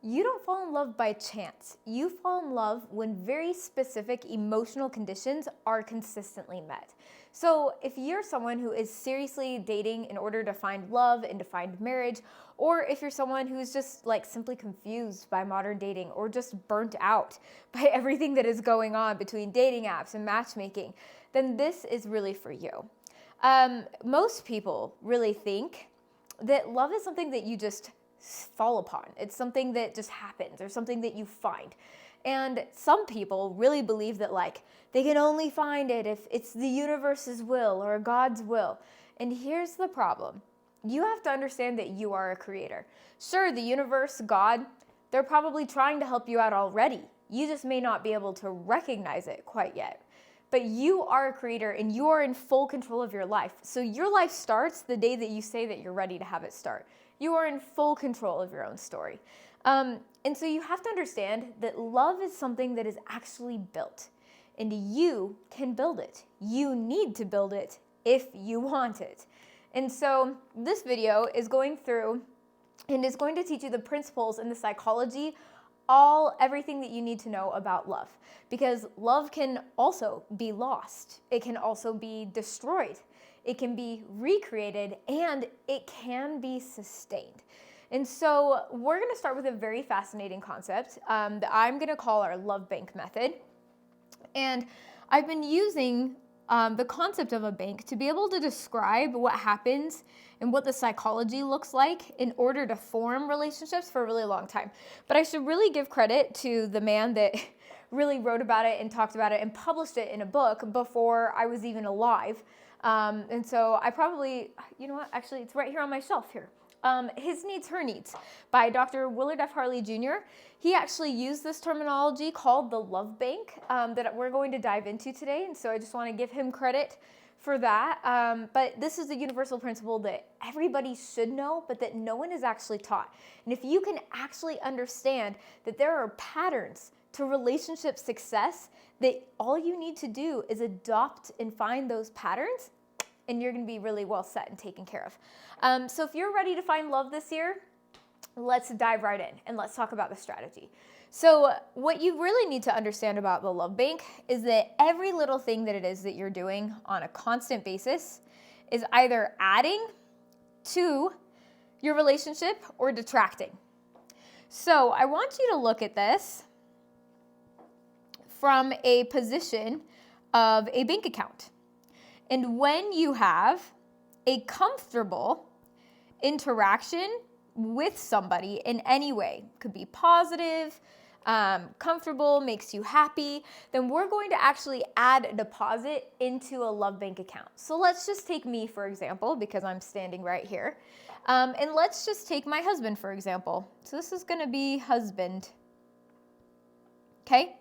You don't fall in love by chance. You fall in love when very specific emotional conditions are consistently met. So if you're someone who is seriously dating in order to find love and to find marriage, or if you're someone who's just like simply confused by modern dating or just burnt out by everything that is going on between dating apps and matchmaking, then this is really for you. Most people really think that love is something that you just fall upon. It's something that just happens or something that you find. And some people really believe that like they can only find it if it's the universe's will or God's will. And here's the problem. You have to understand that you are a creator. Sure, the universe, God, they're probably trying to help you out already. You just may not be able to recognize it quite yet. But you are a creator and you are in full control of your life. So your life starts the day that you say that you're ready to have it start. You are in full control of your own story. And so you have to understand that love is something that is actually built. And you can build it. You need to build it if you want it. And so this video is going through and is going to teach you the principles and the psychology, everything that you need to know about love. Because love can also be lost. It can also be destroyed. It can be recreated, and it can be sustained. And so we're going to start with a very fascinating concept that I'm going to call our love bank method. And I've been using the concept of a bank to be able to describe what happens and what the psychology looks like in order to form relationships for a really long time. But I should really give credit to the man that really wrote about it and talked about it and published it in a book before I was even alive. And so I probably, you know what, actually it's right here on my shelf here. His Needs, Her Needs by Dr. Willard F. Harley Jr. He actually used this terminology called the love bank that we're going to dive into today. And so I just want to give him credit for that. But this is a universal principle that everybody should know, but that no one is actually taught. And if you can actually understand that there are patterns to relationship success, that all you need to do is adopt and find those patterns, and you're going to be really well set and taken care of. So if you're ready to find love this year, let's dive right in and let's talk about the strategy. So what you really need to understand about the love bank is that every little thing that it is that you're doing on a constant basis is either adding to your relationship or detracting. So I want you to look at this from a position of a bank account. And when you have a comfortable interaction with somebody in any way, could be positive, comfortable, makes you happy, then we're going to actually add a deposit into a love bank account. So let's just take me, for example, because I'm standing right here. And let's just take my husband, for example. So this is going to be husband. Okay?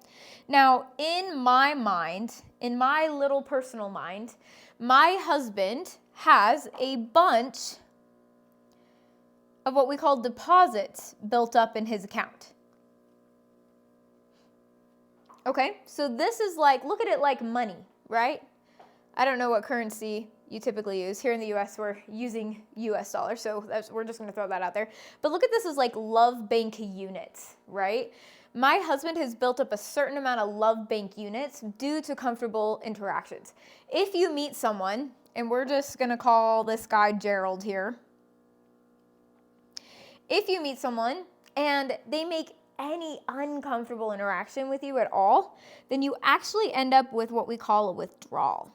Now, in my mind, in my little personal mind, my husband has a bunch of what we call deposits built up in his account. Okay, so this is like, look at it like money, right? I don't know what currency you typically use. Here in the US, we're using US dollars, so we're just going to throw that out there. But look at this as like love bank units, right? My husband has built up a certain amount of love bank units due to comfortable interactions. If you meet someone, and we're just going to call this guy Gerald here. If you meet someone and they make any uncomfortable interaction with you at all, then you actually end up with what we call a withdrawal.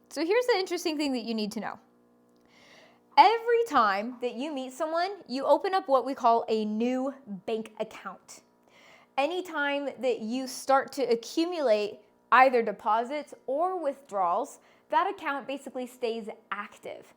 So here's the interesting thing that you need to know. Every time that you meet someone, you open up what we call a new bank account. Anytime that you start to accumulate either deposits or withdrawals, that account basically stays active.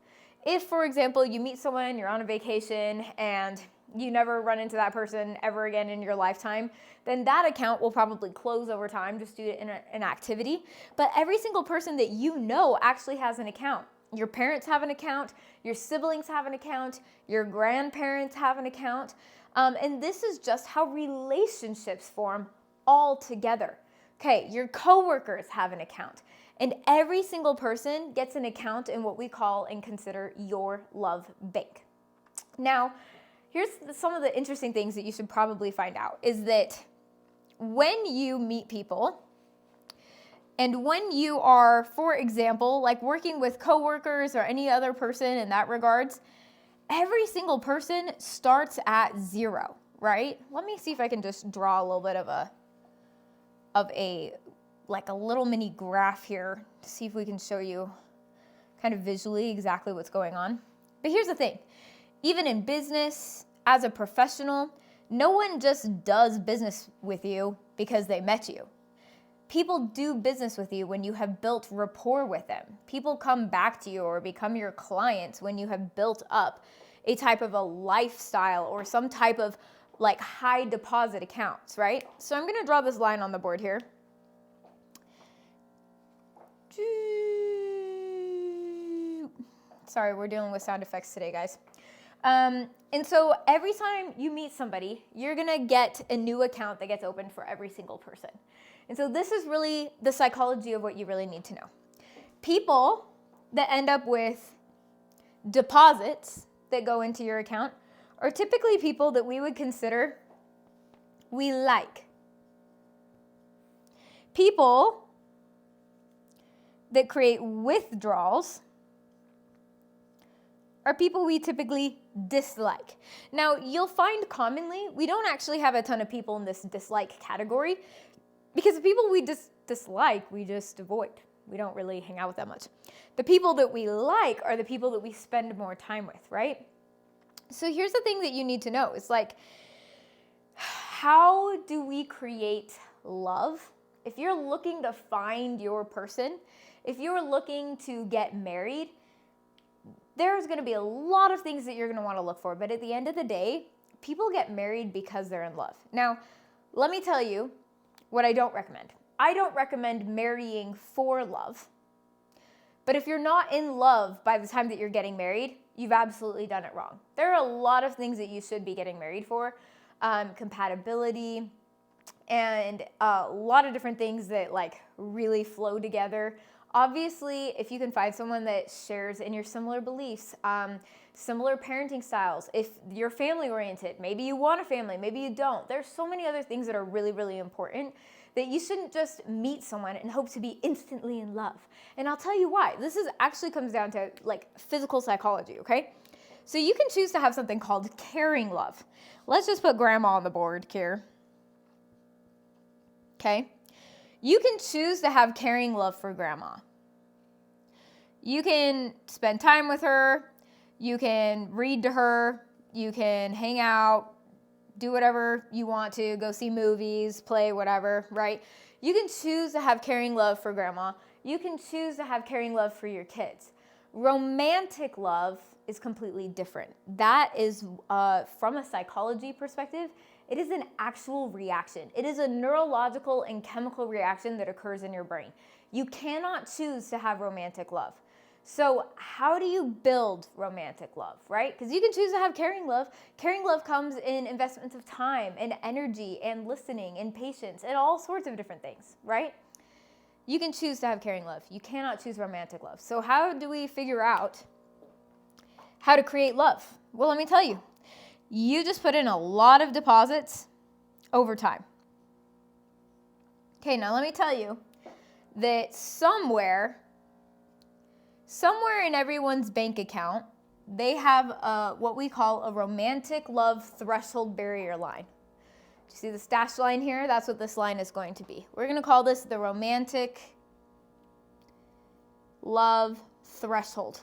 If, for example, you meet someone, you're on a vacation, and you never run into that person ever again in your lifetime, then that account will probably close over time just due to inactivity. But every single person that you know actually has an account. Your parents have an account, your siblings have an account, your grandparents have an account. And this is just how relationships form all together. Okay, your coworkers have an account. And every single person gets an account in what we call and consider your love bank. Now, here's some of the interesting things that you should probably find out is that when you meet people and when you are, for example, like working with coworkers or any other person in that regards, every single person starts at 0, right? Let me see if I can just draw a little bit of a like a little mini graph here to see if we can show you kind of visually exactly what's going on. But here's the thing. Even in business, as a professional, no one just does business with you because they met you. People do business with you when you have built rapport with them. People come back to you or become your clients when you have built up a type of a lifestyle or some type of like high deposit accounts, right? So I'm going to draw this line on the board here. Sorry, we're dealing with sound effects today, guys. And so every time you meet somebody, you're going to get a new account that gets opened for every single person. And so this is really the psychology of what you really need to know. People that end up with deposits that go into your account are typically people that we would consider we like. People that create withdrawals are people we typically dislike. Now, you'll find commonly, we don't actually have a ton of people in this dislike category because the people we dislike, we just avoid. We don't really hang out with that much. The people that we like are the people that we spend more time with, right? So here's the thing that you need to know. It's like, how do we create love? If you're looking to find your person, if you're looking to get married, there's going to be a lot of things that you're going to want to look for. But at the end of the day, people get married because they're in love. Now, let me tell you what I don't recommend. I don't recommend marrying for love. But if you're not in love by the time that you're getting married, you've absolutely done it wrong. There are a lot of things that you should be getting married for. Compatibility and a lot of different things that like really flow together. Obviously, if you can find someone that shares in your similar beliefs, similar parenting styles, if you're family oriented, maybe you want a family, maybe you don't. There's so many other things that are really, really important that you shouldn't just meet someone and hope to be instantly in love. And I'll tell you why. This is actually comes down to like physical psychology, okay? So you can choose to have something called caring love. Let's just put grandma on the board here. Okay? You can choose to have caring love for grandma. You can spend time with her. You can read to her. You can hang out, do whatever you want to, go see movies, play, whatever, right? You can choose to have caring love for grandma. You can choose to have caring love for your kids. Romantic love is completely different. That is, from a psychology perspective, it is an actual reaction. It is a neurological and chemical reaction that occurs in your brain. You cannot choose to have romantic love. So how do you build romantic love, right? Because you can choose to have caring love. Caring love comes in investments of time and energy and listening and patience and all sorts of different things, right? You can choose to have caring love. You cannot choose romantic love. So how do we figure out how to create love? Well, let me tell you. You just put in a lot of deposits over time. Okay, now let me tell you that somewhere in everyone's bank account, they have what we call a romantic love threshold barrier line. Do you see this dashed line here? That's what this line is going to be. We're going to call this the romantic love threshold,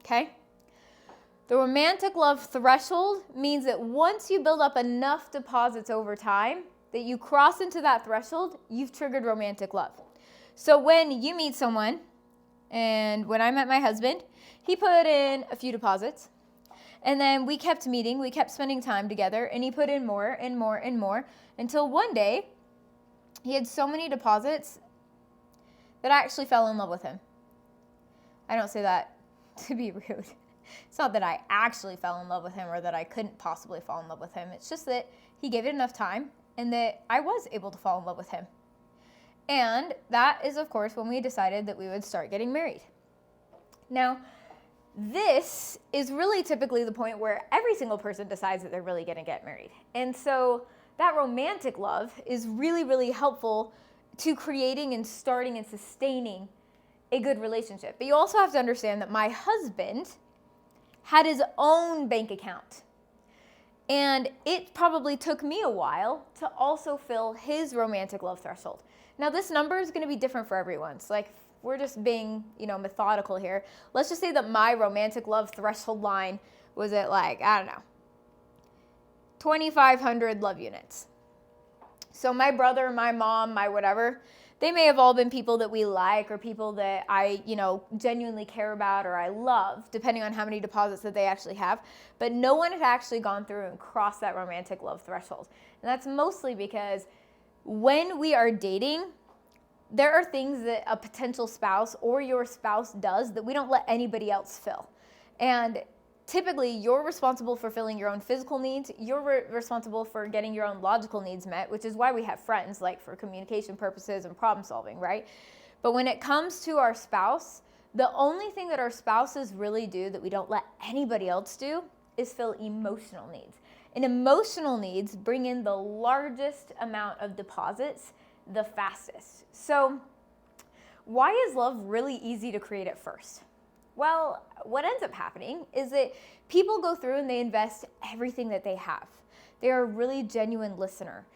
okay? The romantic love threshold means that once you build up enough deposits over time that you cross into that threshold, you've triggered romantic love. So when you meet someone, and when I met my husband, he put in a few deposits, and then we kept meeting, we kept spending time together, and he put in more and more and more until one day he had so many deposits that I actually fell in love with him. I don't say that to be rude. It's not that I actually fell in love with him or that I couldn't possibly fall in love with him. It's just that he gave it enough time and that I was able to fall in love with him. And that is, of course, when we decided that we would start getting married. Now, this is really typically the point where every single person decides that they're really going to get married. And so that romantic love is really, really helpful to creating and starting and sustaining a good relationship. But you also have to understand that my husband had his own bank account. And it probably took me a while to also fill his romantic love threshold. Now, this number is going to be different for everyone. So, like, we're just being, methodical here. Let's just say that my romantic love threshold line was at, like, I don't know, 2,500 love units. So my brother, my mom, my whatever, they may have all been people that we like or people that I, genuinely care about or I love, depending on how many deposits that they actually have. But no one had actually gone through and crossed that romantic love threshold. And that's mostly because when we are dating, there are things that a potential spouse or your spouse does that we don't let anybody else fill. And typically, you're responsible for filling your own physical needs. You're responsible for getting your own logical needs met, which is why we have friends, like for communication purposes and problem solving, right? But when it comes to our spouse, the only thing that our spouses really do that we don't let anybody else do is fill emotional needs. And emotional needs bring in the largest amount of deposits the fastest. So why is love really easy to create at first? Well, what ends up happening is that people go through and they invest everything that they have. They're a really genuine listener.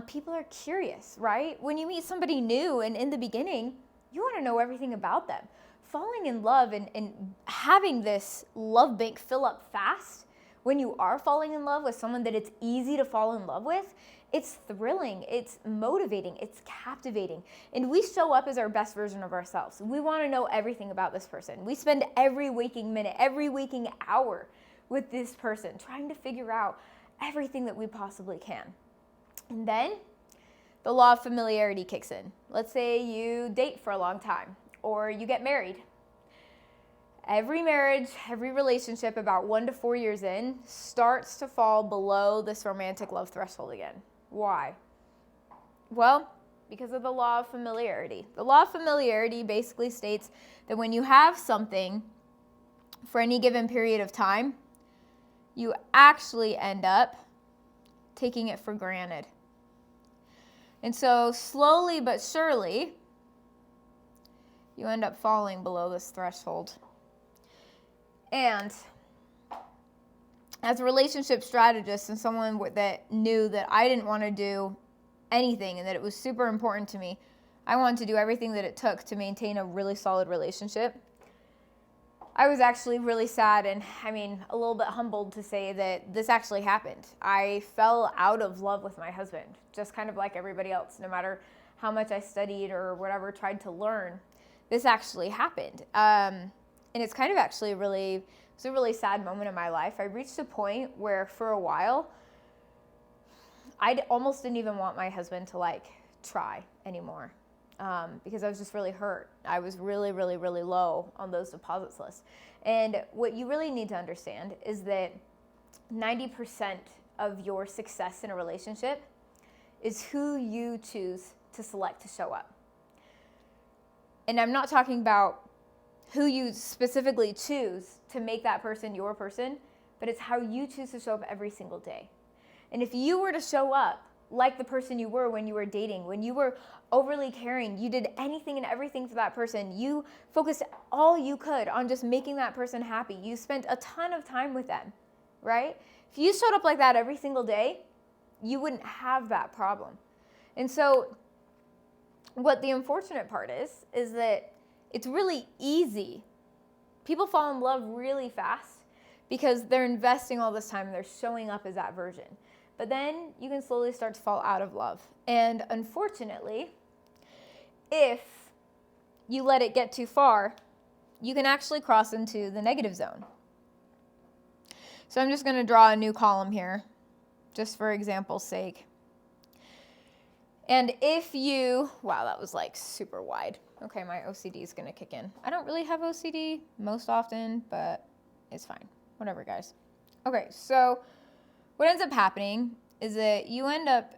People are curious, right? When you meet somebody new and in the beginning, you want to know everything about them. Falling in love and having this love bank fill up fast when you are falling in love with someone that it's easy to fall in love with, it's thrilling, it's motivating, it's captivating. And we show up as our best version of ourselves. We want to know everything about this person. We spend every waking minute, every waking hour with this person, trying to figure out everything that we possibly can. And then the law of familiarity kicks in. Let's say you date for a long time or you get married. Every marriage, every relationship about 1 to 4 years in starts to fall below this romantic love threshold again. Why? Well, because of the law of familiarity. The law of familiarity basically states that when you have something for any given period of time, you actually end up taking it for granted. And so slowly but surely, you end up falling below this threshold. And as a relationship strategist and someone that knew that I didn't want to do anything and that it was super important to me, I wanted to do everything that it took to maintain a really solid relationship. I was actually really sad and, a little bit humbled to say that this actually happened. I fell out of love with my husband, just kind of like everybody else, no matter how much I studied or whatever, tried to learn. This actually happened. And it's kind of actually it was a really sad moment in my life. I reached a point where for a while, I almost didn't even want my husband to try anymore because I was just really hurt. I was really, really, really low on those deposits lists. And what you really need to understand is that 90% of your success in a relationship is who you choose to select to show up. And I'm not talking about who you specifically choose to make that person your person, but it's how you choose to show up every single day. And if you were to show up like the person you were when you were dating, when you were overly caring, you did anything and everything for that person, you focused all you could on just making that person happy, you spent a ton of time with them, right? If you showed up like that every single day, you wouldn't have that problem. And so what the unfortunate part is that it's really easy. People fall in love really fast because they're investing all this time and they're showing up as that version. But then you can slowly start to fall out of love. And unfortunately, if you let it get too far, you can actually cross into the negative zone. So I'm just going to draw a new column here, just for example's sake. And if you, wow, that was super wide. Okay, my OCD is going to kick in. I don't really have OCD most often, but it's fine. Whatever, guys. Okay, so what ends up happening is that you end up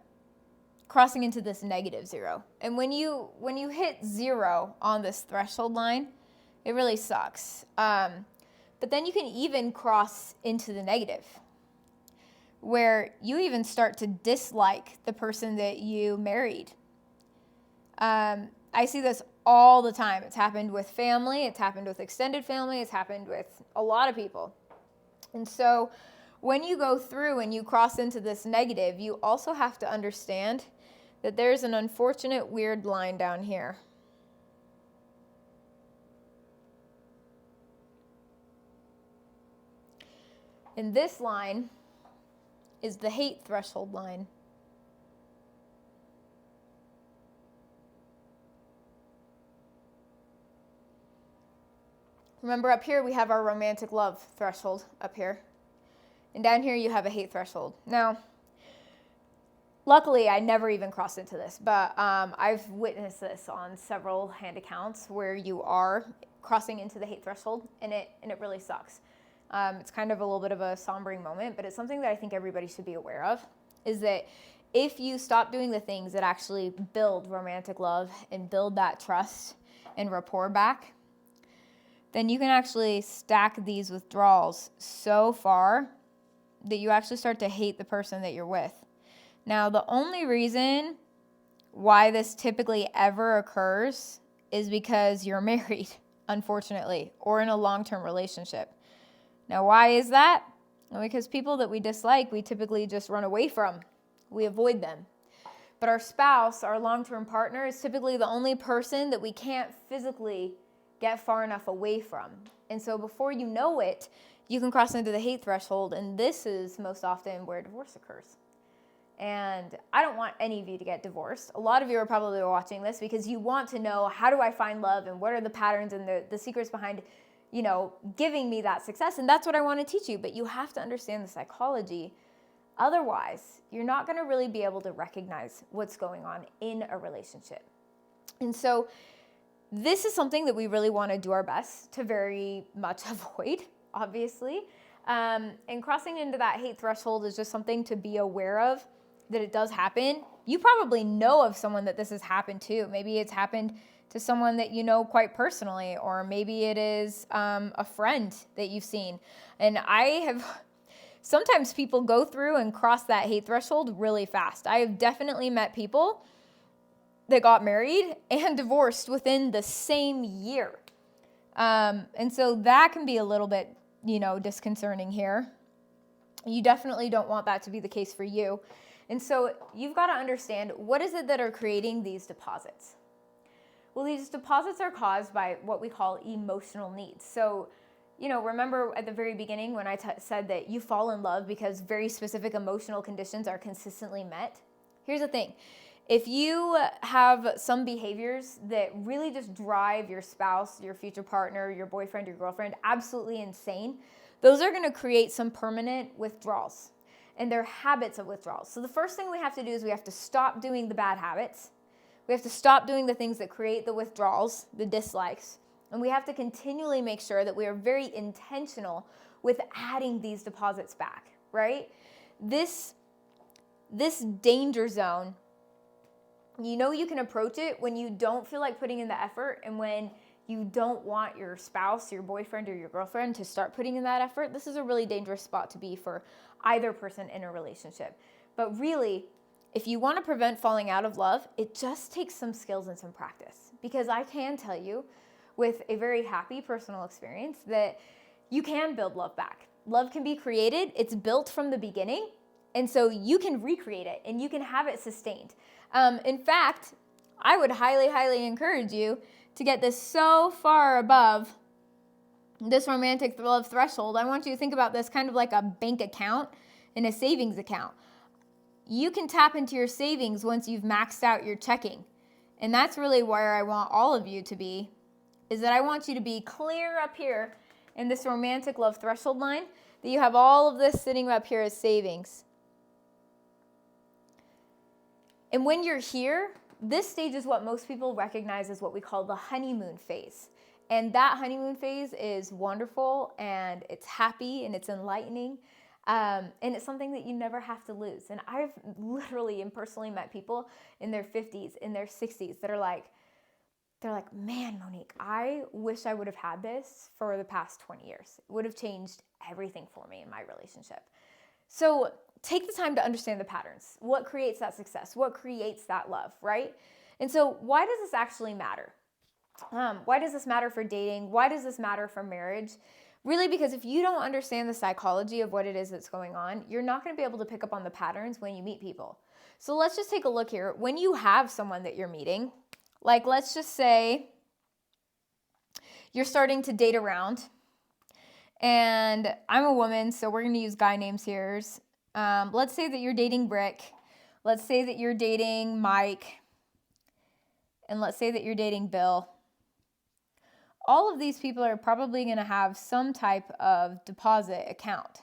crossing into this negative zero. And when you hit zero on this threshold line, it really sucks. But then you can even cross into the negative, where you even start to dislike the person that you married. I see this all the time. It's happened with family, it's happened with extended family, it's happened with a lot of people. And so when you go through and you cross into this negative, you also have to understand that there's an unfortunate weird line down here. And this line is the hate threshold line. Remember, up here we have our romantic love threshold up here. And down here you have a hate threshold. Now, luckily I never even crossed into this, but I've witnessed this on several hand accounts where you are crossing into the hate threshold, and it really sucks. It's kind of a little bit of a sombering moment, but it's something that I think everybody should be aware of, is that if you stop doing the things that actually build romantic love and build that trust and rapport back, then you can actually stack these withdrawals so far that you actually start to hate the person that you're with. Now, the only reason why this typically ever occurs is because you're married, unfortunately, or in a long-term relationship. Now, why is that? Well, because people that we dislike, we typically just run away from. We avoid them. But our spouse, our long-term partner, is typically the only person that we can't physically get far enough away from. And so before you know it, you can cross into the hate threshold, and this is most often where divorce occurs. And I don't want any of you to get divorced. A lot of you are probably watching this because you want to know, how do I find love, and what are the patterns and the secrets behind, giving me that success. And that's what I want to teach you. But you have to understand the psychology. Otherwise, you're not going to really be able to recognize what's going on in a relationship. And so this is something that we really want to do our best to very much avoid, obviously. And crossing into that hate threshold is just something to be aware of, that it does happen. You probably know of someone that this has happened to. Maybe it's happened to someone that you know quite personally, or maybe it is a friend that you've seen. And sometimes people go through and cross that hate threshold really fast. I have definitely met people that got married and divorced within the same year. And so that can be a little bit, disconcerting here. You definitely don't want that to be the case for you. And so you've got to understand, what is it that are creating these deposits? Well, these deposits are caused by what we call emotional needs. So, remember at the very beginning when I said that you fall in love because very specific emotional conditions are consistently met? Here's the thing. If you have some behaviors that really just drive your spouse, your future partner, your boyfriend, your girlfriend absolutely insane, those are going to create some permanent withdrawals, and they're habits of withdrawals. So the first thing we have to do is we have to stop doing the bad habits. We have to stop doing the things that create the withdrawals, the dislikes, and we have to continually make sure that we are very intentional with adding these deposits back, right? This danger zone, you can approach it when you don't feel like putting in the effort, and when you don't want your spouse, your boyfriend, or your girlfriend to start putting in that effort. This is a really dangerous spot to be for either person in a relationship. But really, if you want to prevent falling out of love, it just takes some skills and some practice. Because I can tell you, with a very happy personal experience, that you can build love back. Love can be created. It's built from the beginning. And so you can recreate it, and you can have it sustained. In fact, I would highly, highly encourage you to get this so far above this romantic love threshold. I want you to think about this kind of like a bank account and a savings account. You can tap into your savings once you've maxed out your checking. And that's really where I want all of you to be, is that I want you to be clear up here in this romantic love threshold line, that you have all of this sitting up here as savings. And when you're here, this stage is what most people recognize as what we call the honeymoon phase. And that honeymoon phase is wonderful, and it's happy, and it's enlightening, and it's something that you never have to lose. And I've literally and personally met people in their 50s, in their 60s that are like, they're like, man, Monique, I wish I would have had this for the past 20 years. It would have changed everything for me in my relationship. So take the time to understand the patterns. What creates that success? What creates that love, right? And so why does this actually matter? Why does this matter for dating? Why does this matter for marriage? Really, because if you don't understand the psychology of what it is that's going on, you're not going to be able to pick up on the patterns when you meet people. So let's just take a look here. When you have someone that you're meeting, like let's just say you're starting to date around, and I'm a woman, so we're going to use guy names here. Let's say that you're dating Brick. Let's say that you're dating Mike. And let's say that you're dating Bill. All of these people are probably going to have some type of deposit account.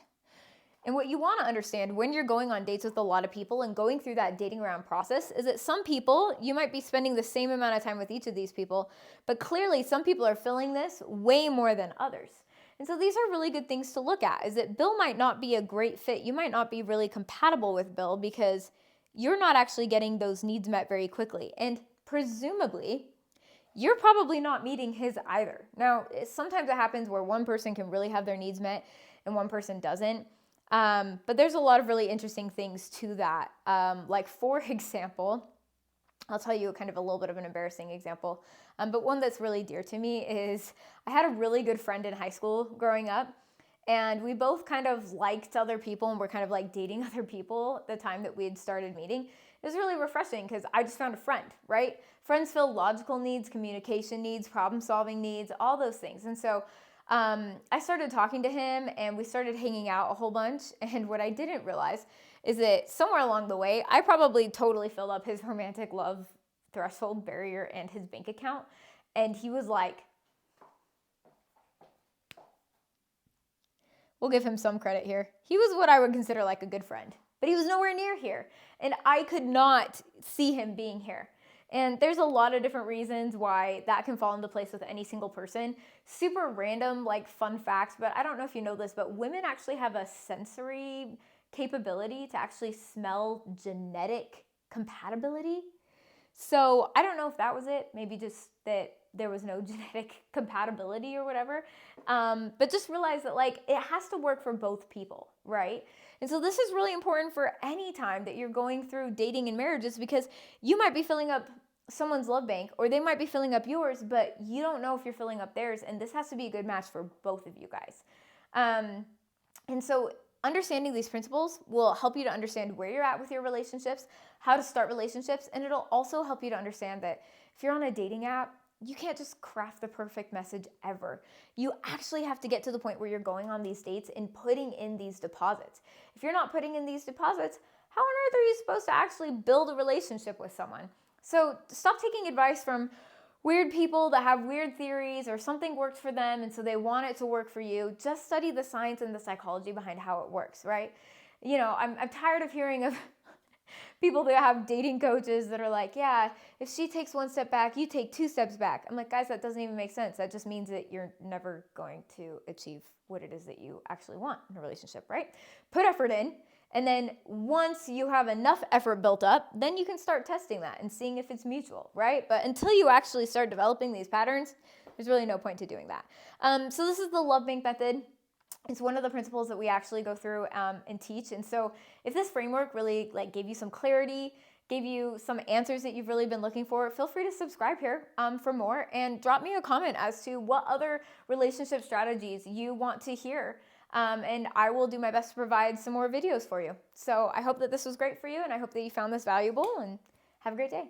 And what you want to understand when you're going on dates with a lot of people and going through that dating around process is that some people, you might be spending the same amount of time with each of these people, but clearly some people are filling this way more than others. And so these are really good things to look at, is that Bill might not be a great fit. You might not be really compatible with Bill because you're not actually getting those needs met very quickly. And presumably, you're probably not meeting his either. Now, sometimes it happens where one person can really have their needs met and one person doesn't. But there's a lot of really interesting things to that. Like, for example, I'll tell you kind of a little bit of an embarrassing example. But one that's really dear to me is I had a really good friend in high school growing up, and we both kind of liked other people and were kind of like dating other people at the time that we had started meeting. It was really refreshing because I just found a friend, right? Friends fill logical needs, communication needs, problem-solving needs, all those things. And so I started talking to him and we started hanging out a whole bunch. And what I didn't realize is that somewhere along the way, I probably totally filled up his romantic love threshold barrier and his bank account. And he was like, we'll give him some credit here. He was what I would consider like a good friend, but he was nowhere near here. And I could not see him being here. And there's a lot of different reasons why that can fall into place with any single person. Super random, like fun facts, but I don't know if you know this, but women actually have a sensory capability to actually smell genetic compatibility. So I don't know if that was it, maybe just that there was no genetic compatibility or whatever. But just realize that like it has to work for both people, right? And so this is really important for any time that you're going through dating and marriages, because you might be filling up someone's love bank or they might be filling up yours, but you don't know if you're filling up theirs. And this has to be a good match for both of you guys. And so understanding these principles will help you to understand where you're at with your relationships, how to start relationships, and it'll also help you to understand that if you're on a dating app, you can't just craft the perfect message ever. You actually have to get to the point where you're going on these dates and putting in these deposits. If you're not putting in these deposits, how on earth are you supposed to actually build a relationship with someone? So stop taking advice from weird people that have weird theories or something worked for them and so they want it to work for you. Just study the science and the psychology behind how it works, right? You know, I'm tired of hearing of people that have dating coaches that are like, yeah, if she takes one step back, you take 2 steps back. I'm like, guys, that doesn't even make sense. That just means that you're never going to achieve what it is that you actually want in a relationship, right? Put effort in. And then once you have enough effort built up, then you can start testing that and seeing if it's mutual, right? But until you actually start developing these patterns, there's really no point to doing that. So this is the love bank method. It's one of the principles that we actually go through and teach. And so if this framework really like gave you some clarity, gave you some answers that you've really been looking for, feel free to subscribe here for more and drop me a comment as to what other relationship strategies you want to hear. And I will do my best to provide some more videos for you. So I hope that this was great for you and I hope that you found this valuable and have a great day.